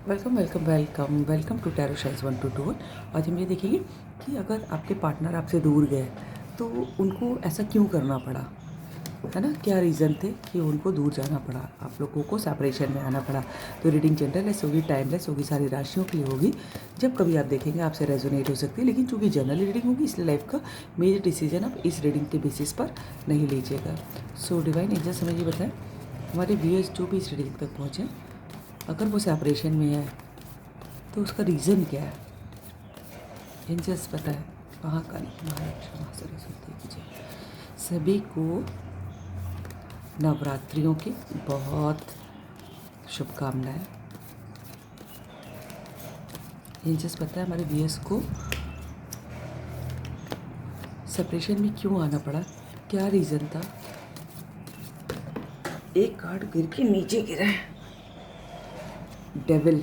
Welcome welcome welcome welcome to tarot शाइज 1 2 2 1। आज हम ये देखेंगे कि अगर आपके पार्टनर आपसे दूर गए तो उनको ऐसा क्यों करना पड़ा, है ना। क्या रीज़न थे कि उनको दूर जाना पड़ा, आप लोगों को सेपरेशन में आना पड़ा। तो रीडिंग जनरलेस होगी, टाइमलेस होगी, सारी राशियों के लिए होगी। जब कभी आप देखेंगे आपसे रेजोनेट हो सकती है, लेकिन चूंकि जनरल रीडिंग होगी इसलिए लाइफ का मेजर डिसीजन आप इस रीडिंग के बेसिस पर नहीं लीजिएगा। सो डिवाइन एंजल्स हमें ये बताएं, हमारे व्यूअर्स जो भी इस रीडिंग तक पहुँचे, अगर वो सेपरेशन में है तो उसका रीज़न क्या है। एंजल्स पता है, महाकाली महालक्ष्मी माँ सरस्वती की जय। सभी को नवरात्रियों की बहुत शुभकामनाएं। एंजल्स पता है हमारे व्यूअर्स को सेपरेशन में क्यों आना पड़ा, क्या रीज़न था। एक कार्ड गिर के नीचे गिरा है, डेविल।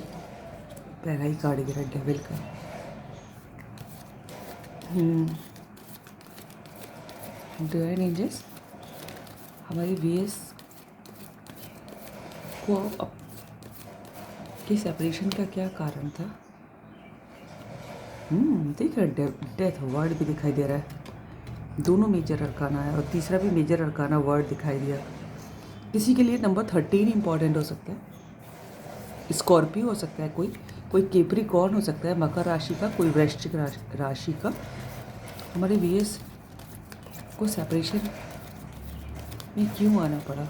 पहला ही कार्ड गिरा डेविल का। डिवाइन एंजल्स हमारे व्यूअर्स को अब कि सेपरेशन का क्या कारण था। देख रहा है, डेथ वर्ड भी दिखाई दे रहा है। दोनों मेजर अरकाना है और तीसरा भी मेजर अरकाना वर्ड दिखाई दिया। किसी के लिए नंबर 13 इंपॉर्टेंट हो सकता है। स्कॉर्पियो हो सकता है, कोई कैप्रिकॉर्न हो सकता है, मकर राशि का, कोई वृश्चिक राशि का। हमारे वीएस को सेपरेशन में क्यों आना पड़ा,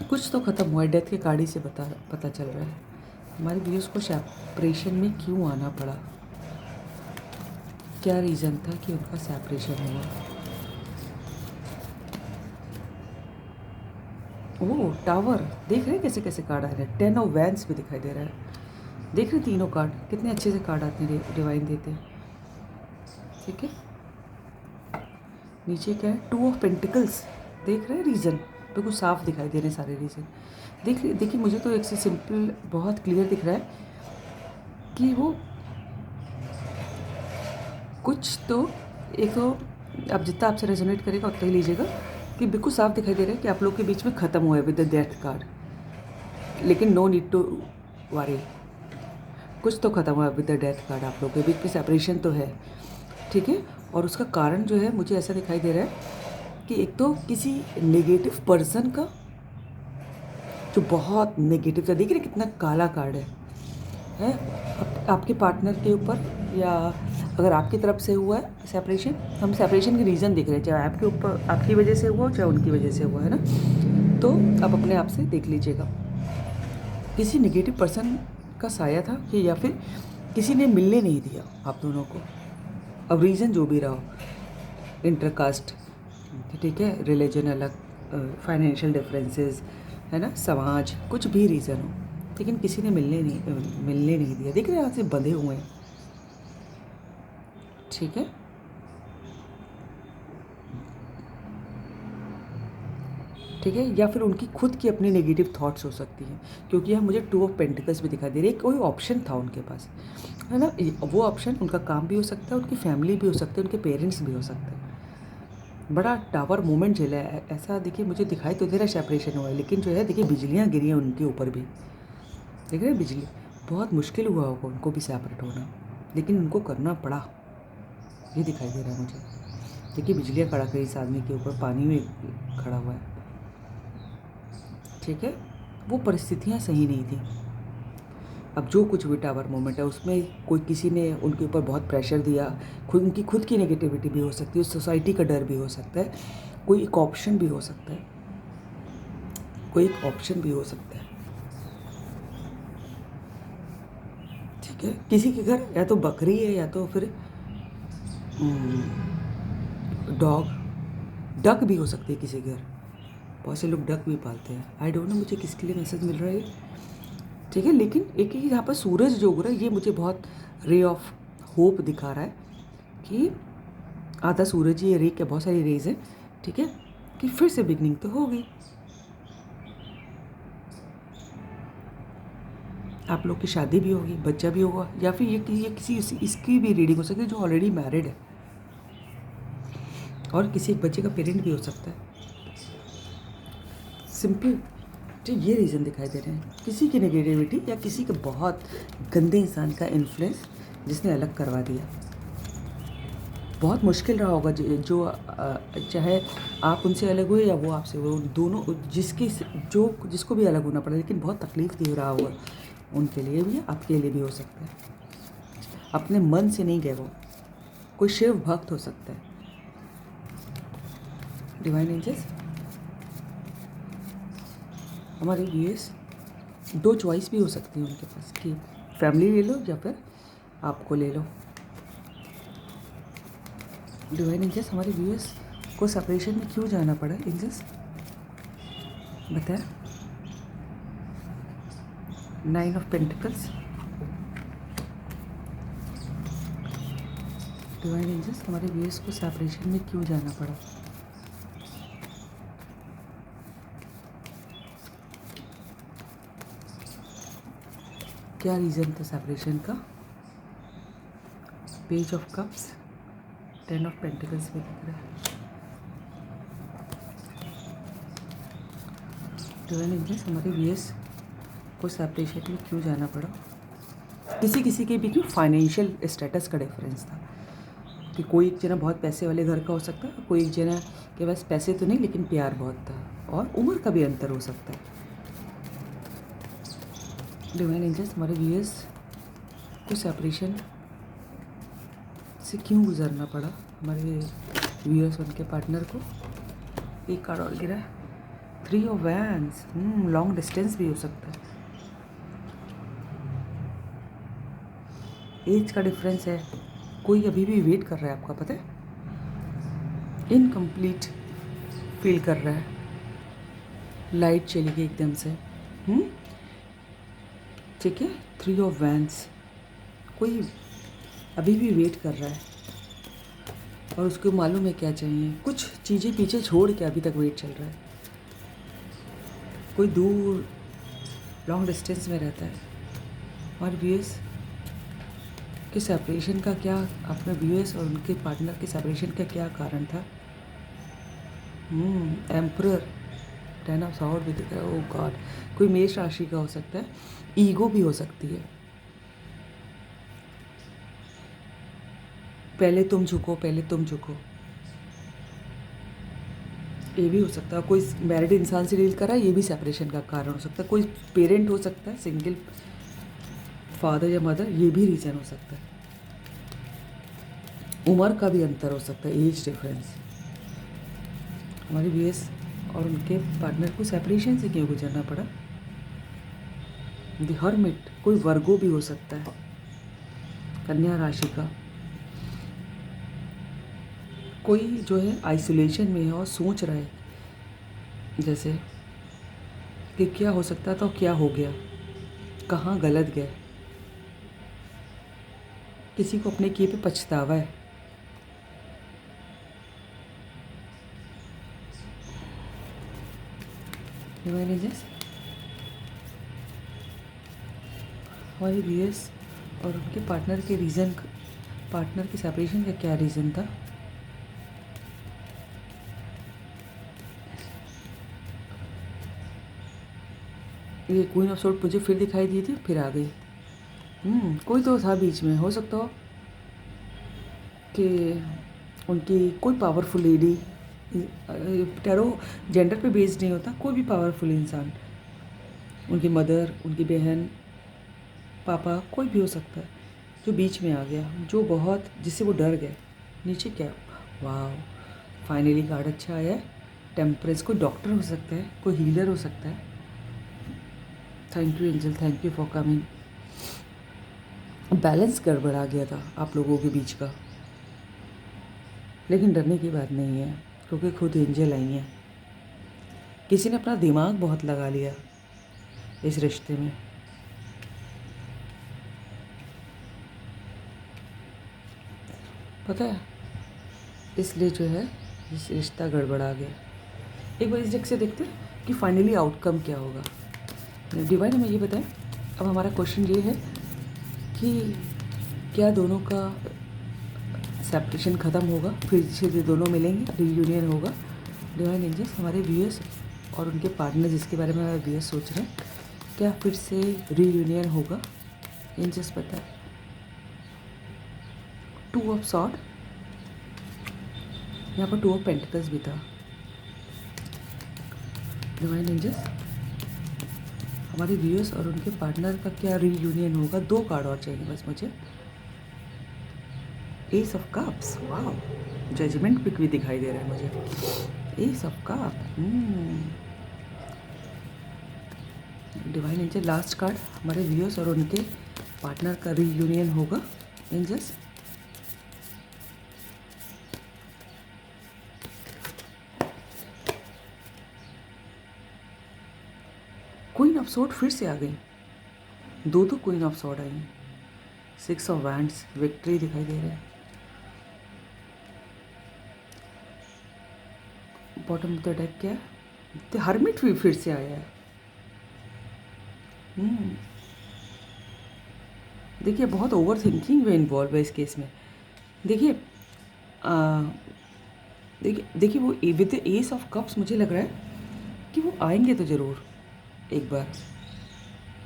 कुछ तो ख़त्म हुआ है। डेथ के कार्ड से पता चल रहा है हमारे व्यूअर्स को सेपरेशन में क्यों आना पड़ा, क्या रीज़न था कि उनका सेपरेशन हुआ। ओह टावर, देख रहे हैं कैसे कैसे कार्ड आ रहे हैं। 10 ऑफ वैंस भी दिखाई दे रहा है। देख रहे हैं तीनों कार्ड कितने अच्छे से कार्ड आते हैं, डिवाइन देते हैं। ठीक है, नीचे क्या है, 2 ऑफ पेंटिकल्स। देख रहे हैं रीज़न बिल्कुल साफ दिखाई दे रहे हैं सारे रीज़न। देखिए मुझे तो एक से सिंपल बहुत क्लियर दिख रहा है कि वो कुछ तो एक तो अब जितना आपसे रेजोनेट करेगा उतना ही लीजिएगा, कि बिल्कुल साफ दिखाई दे रहा है कि आप लोग के बीच में ख़त्म हुआ है विद द डेथ कार्ड। लेकिन नो नीड टू वरी, कुछ तो ख़त्म हुआ है विद द डेथ कार्ड। आप लोग के बीच में सेपरेशन तो है, ठीक है। और उसका कारण जो है मुझे ऐसा दिखाई दे रहा है कि एक तो किसी नेगेटिव पर्सन का जो बहुत नेगेटिव था। देख रहे कितना काला कार्ड है आपके पार्टनर के ऊपर, या अगर आपकी तरफ से हुआ है सेपरेशन, हम सेपरेशन के रीज़न देख रहे हैं, चाहे आपके ऊपर आपकी वजह से हुआ हो चाहे उनकी वजह से हुआ है ना। तो आप अपने आप से देख लीजिएगा, किसी नेगेटिव पर्सन का साया था कि या फिर किसी ने मिलने नहीं दिया आप दोनों को। अब रीज़न जो भी रहा हो, इंटरकास्ट, ठीक है, रिलीजन अलग, फाइनेंशियल डिफरेंसेस, है ना, समाज, कुछ भी रीज़न हो, लेकिन किसी ने मिलने नहीं दिया। देख रहे हैं यहाँ से बंधे हुए हैं, ठीक है। ठीक है, या फिर उनकी खुद की अपनी नेगेटिव थॉट्स हो सकती हैं, क्योंकि यहाँ मुझे 2 ऑफ पेंटिकल्स भी दिखाई दे रही है। कोई ऑप्शन था उनके पास, है ना। वो ऑप्शन उनका काम भी हो सकता है, उनकी फैमिली भी हो सकती है, उनके पेरेंट्स भी हो सकते हैं। बड़ा टावर मोमेंट झेला है ऐसा। देखिए मुझे दिखाई तो दे रहा है सेपरेशन हुआ है, लेकिन जो है देखिए बिजलियाँ गिरी हैं उनके ऊपर भी। देख रहे हैं बिजली, बहुत मुश्किल हुआ होगा उनको भी सेपरेट होना, लेकिन उनको करना पड़ा, ये दिखाई दे रहा है मुझे। देखिए बिजलियाँ कड़क रही इस आदमी के ऊपर, पानी में खड़ा हुआ है, ठीक है। वो परिस्थितियाँ सही नहीं थी। अब जो कुछ भी टावर मोमेंट है उसमें कोई किसी ने उनके ऊपर बहुत प्रेशर दिया, उनकी खुद की नेगेटिविटी भी हो सकती है, सोसाइटी का डर भी हो सकता है, कोई एक ऑप्शन भी हो सकता है, कोई एक ऑप्शन भी हो सकता है, ठीक है। किसी के घर या तो बकरी है या तो फिर डॉग, डक भी हो सकती है किसी के घर। बहुत से लोग डक भी पालते हैं। आई डोंट नो मुझे किसके लिए मैसेज मिल रहा है, ठीक है। लेकिन एक ही यहाँ पर सूरज जो उग रहा है ये मुझे बहुत रे ऑफ होप दिखा रहा है कि आधा सूरज ही रे के बहुत सारी रेज हैं, ठीक है, कि फिर से बिगनिंग तो होगी। आप लोग की शादी भी होगी, बच्चा भी होगा, या फिर ये किसी इसकी भी रीडिंग हो सकती है जो ऑलरेडी मैरिड है, और किसी एक बच्चे का पेरेंट भी हो सकता है। सिंपल तो ये रीज़न दिखाई दे रहे हैं, किसी की नेगेटिविटी या किसी के बहुत गंदे इंसान का इन्फ्लुएंस जिसने अलग करवा दिया। बहुत मुश्किल रहा होगा जो चाहे आप उनसे अलग हुए या वो आपसे हुए, दोनों जिसको भी अलग होना पड़ा, लेकिन बहुत तकलीफ़ दे रहा होगा, उनके लिए भी आपके लिए भी हो सकता है। अपने मन से नहीं गए वो, कोई शिव भक्त हो सकता है। डिवाइन एंजल्स हमारे व्यूअर्स, दो चॉइस भी हो सकती है उनके पास कि फैमिली ले लो या फिर आपको ले लो। डिवाइन एंजल्स हमारे व्यूअर्स को सेपरेशन में क्यों जाना पड़ा एंजल्स बताया। 9 ऑफ पेंटिकल्स। डिवाइन एंजल्स हमारे व्यूअर्स को सेपरेशन में क्यों जाना पड़ा। क्या रीज़न था सेपरेशन का। Page of cups, 10 of pentacles में दिख रहा है। डिवाइन एंजल्स हमारे व्यूअर्स को सेपरेशन में क्यों जाना पड़ा। किसी के बीच में फाइनेंशियल स्टेटस का डिफरेंस था कि कोई एक जना बहुत पैसे वाले घर का हो सकता है, कोई एक जना के पास पैसे तो नहीं लेकिन प्यार बहुत था, और उम्र का भी अंतर हो सकता है। डिवाइन एंजल्स हमारे व्यूअर्स को सेपरेशन से क्यों गुजरना पड़ा, हमारे व्यूअर्स उनके पार्टनर को। एक कार्ड और गिरा है, 3 ऑफ वैंड्स। लॉन्ग डिस्टेंस भी हो सकता है, एज का डिफरेंस है, कोई अभी भी वेट कर रहा है आपका, पता है, इनकम्प्लीट फील कर रहा है। लाइट चली गई एकदम से। ठीक है, 3 ऑफ वैंड्स, कोई अभी भी वेट कर रहा है और उसको मालूम है क्या चाहिए, कुछ चीज़ें पीछे छोड़ के अभी तक वेट चल रहा है। कोई दूर लॉन्ग डिस्टेंस में रहता है। और व्यूअर्स के सेपरेशन का क्या, अपने व्यूअर्स और उनके पार्टनर के सेपरेशन का क्या कारण था। एम्परर, 10 ऑफ सॉर्ड भी दिख रहा है। ओह गॉड, कोई मेष राशि का हो सकता है, ईगो भी हो सकती है। पहले तुम झुको, पहले तुम झुको, ये भी हो सकता है। कोई मैरिड इंसान से डील कर रहा है, ये भी सेपरेशन का कारण हो सकता है। कोई पेरेंट हो सकता है, सिंगल फादर या मदर, ये भी रीज़न हो सकता है। उम्र का भी अंतर हो सकता है, एज डिफरेंस। हमारे व्यूअर्स और उनके पार्टनर को सेपरेशन से क्यों गुजरना पड़ा। द हर्मिट, कोई वर्गो भी हो सकता है, कन्या राशि का। कोई जो है आइसोलेशन में है और सोच रहा है जैसे कि क्या हो सकता था और क्या हो गया, कहाँ गलत गए। किसी को अपने किए पे पछतावा है। हमारे व्यूअर्स और उनके पार्टनर के रीज़न, पार्टनर के सेपरेशन का क्या रीज़न था। ये क्वीन ऑफ सोर्ड मुझे फिर दिखाई दी थी, फिर आ गई। कोई तो था बीच में, हो सकता हो कि उनकी कोई पावरफुल लेडी, टैरो जेंडर पे बेस्ड नहीं होता, कोई भी पावरफुल इंसान, उनकी मदर, उनकी बहन, पापा, कोई भी हो सकता है जो बीच में आ गया, जो बहुत, जिससे वो डर गए। नीचे क्या, वाह, फाइनली कार्ड अच्छा आया है, टेम्परेंस। कोई डॉक्टर हो सकता है, कोई हीलर हो सकता है। Thank you angel, thank you for coming. Balance गड़बड़ा गया था आप लोगों के बीच का, लेकिन डरने की बात नहीं है क्योंकि खुद एंजल आई हैं। किसी ने अपना दिमाग बहुत लगा लिया इस रिश्ते में। पता है, इसलिए जो है इस रिश्ता गड़बड़ा गया। एक बार इस जग से देखते हैं कि फाइनली आउटकम क्या होगा। डिवाइन हमें ये बताएं, अब हमारा क्वेश्चन ये है कि क्या दोनों का सेपरेशन ख़त्म होगा, फिर से दोनों मिलेंगे, रियूनियन होगा। डिवाइन एंजल्स हमारे व्यूअर्स और उनके पार्टनर जिसके बारे में वी सोच रहे हैं, क्या फिर से रीयूनियन होगा? एंजल्स पता है। 2 ऑफ सॉर्ड, यहाँ पर 2 ऑफ पेंटिकल्स भी था। डिवाइन एंजल्स, हमारे व्यूअर्स और उनके पार्टनर का क्या रीयूनियन होगा? 2 कार्ड और चाहिए बस मुझे। एस ऑफ कप्स, वाह, जजमेंट पिक भी दिखाई दे रहा है मुझे। S of cup, divine angel, last card, हमारे व्यूअर्स और उनके पार्टनर का रीयूनियन होगा। एंजल्स, क्वीन ऑफ सॉर्ड फिर से आ गई, 2 queen of sword I. 6 of wands, victory दिखाई दे रहा है। बॉटम ऑफ द डेक क्या है? द हर्मिट भी फिर से आया है। देखिए बहुत ओवर थिंकिंग में इन्वॉल्व है इस केस में। देखिए देखिए वो with the S of cups मुझे लग रहा है कि वो आएंगे तो ज़रूर एक बार,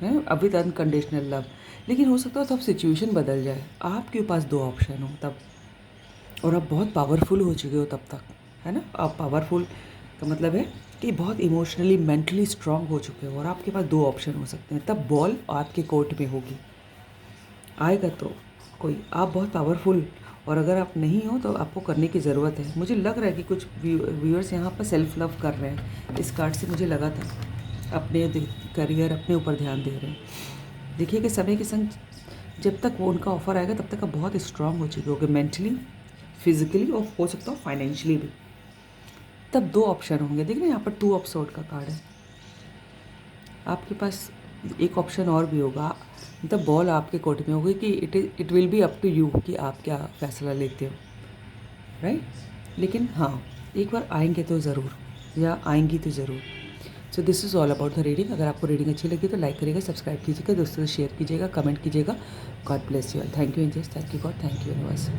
है अब विद अनकंडीशनल लव। लेकिन हो सकता है तब सिचुएशन बदल जाए, आपके पास 2 ऑप्शन हो तब, और आप बहुत पावरफुल हो चुके हो तब तक, है ना। आप पावरफुल का मतलब है कि बहुत इमोशनली मेंटली स्ट्रांग हो चुके हो और आपके पास 2 ऑप्शन हो सकते हैं। तब बॉल आपके कोर्ट में होगी, आएगा तो कोई, आप बहुत पावरफुल, और अगर आप नहीं हो तो आपको करने की ज़रूरत है। मुझे लग रहा है कि कुछ व्यूअर्स यहाँ पर सेल्फ लव कर रहे हैं, इस कार्ड से मुझे लगा था, अपने करियर अपने ऊपर ध्यान दे रहे हैं। देखिए कि समय के संग जब तक वो उनका ऑफर आएगा तब तक आप बहुत स्ट्रांग हो चुके होगे मेंटली, फिजिकली और हो सकता हो फाइनेंशियली भी। तब 2 ऑप्शन होंगे। देख रहे हैं यहाँ पर 2 ऑफ सॉर्ड का कार्ड है, आपके पास एक ऑप्शन और भी होगा। द बॉल आपके कोर्ट में होगी कि it will be up to you कि आप क्या फ़ैसला लेते हो, राइट। लेकिन हाँ, एक बार आएंगे तो ज़रूर, या आएंगी तो ज़रूर। So this is all about the reading. अगर आपको रीडिंग अच्छी लगी तो लाइक करिएगा, सब्सक्राइब कीजिएगा, दोस्तों से शेयर कीजिएगा, कमेंट कीजिएगा। God bless you all. Thank you angels, thank you God, thank you universe.